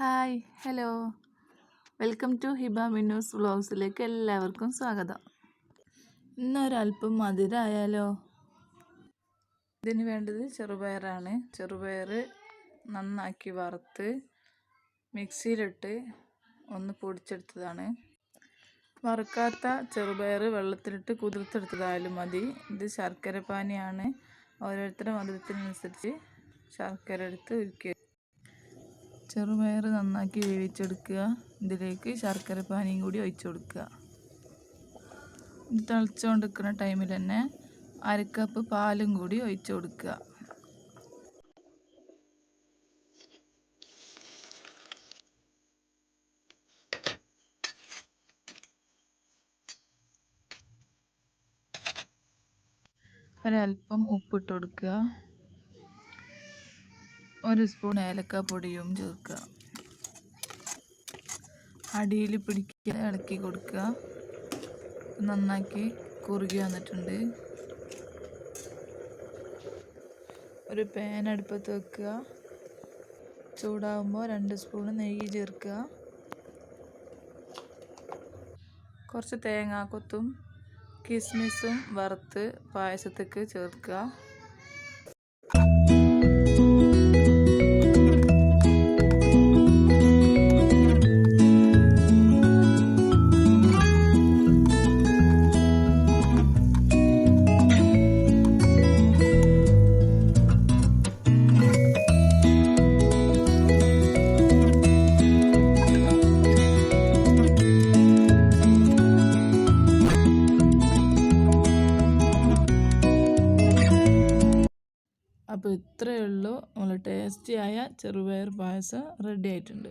Hi hello welcome to Hiba Minnus വ്ളോഗ്സിലേക്ക് എല്ലാവർക്കും സ്വാഗതം. ഇന്നൊരല്പം മധുരമായാലോ? ഇതിന് വേണ്ടത് ചെറുപയറാണ്. ചെറുപയർ നന്നാക്കി വറുത്ത് മിക്സിയിലിട്ട് ഒന്ന് പൊടിച്ചെടുത്തതാണ്. വറുക്കാത്ത ചെറുപയർ വെള്ളത്തിലിട്ട് കുതിർത്തെടുത്തതായാലും മതി. ഇത് ശർക്കര പാനിയാണ്. ഓരോരുത്തരുടെ മധുരത്തിനനുസരിച്ച് ശർക്കര എടുത്ത് ഉരുക്കുക. ചെറുപയർ നന്നാക്കി വേവിച്ചെടുക്കുക. ഇതിലേക്ക് ശർക്കര പാനിയും കൂടി ഒഴിച്ചു കൊടുക്കുക. ഇത് തിളച്ചുകൊണ്ടിരിക്കുന്ന ടൈമിൽ തന്നെ അരക്കപ്പ് പാലും കൂടി ഒഴിച്ചു കൊടുക്കുക. ഒരൽപ്പം ഉപ്പിട്ട് കൊടുക്കുക. 1 സ്പൂൺ ഏലക്കാപ്പൊടിയും ചേർക്കുക. അടിയിൽ പിടിക്കുക, ഇളക്കി കൊടുക്കുക. നന്നാക്കി കുറുകി വന്നിട്ടുണ്ട്. ഒരു പാൻ അടുപ്പത്ത് വെക്കുക. ചൂടാകുമ്പോൾ 2 സ്പൂൺ നെയ്യ് ചേർക്കുക. കുറച്ച് തേങ്ങാക്കൊത്തും കിസ്മിസും വറുത്ത് പായസത്തേക്ക് ചേർക്കുക. അപ്പോൾ ഇത്രയേ ഉള്ളൂ. നല്ല ടേസ്റ്റിയായ ചെറുപയർ പായസം റെഡി ആയിട്ടുണ്ട്.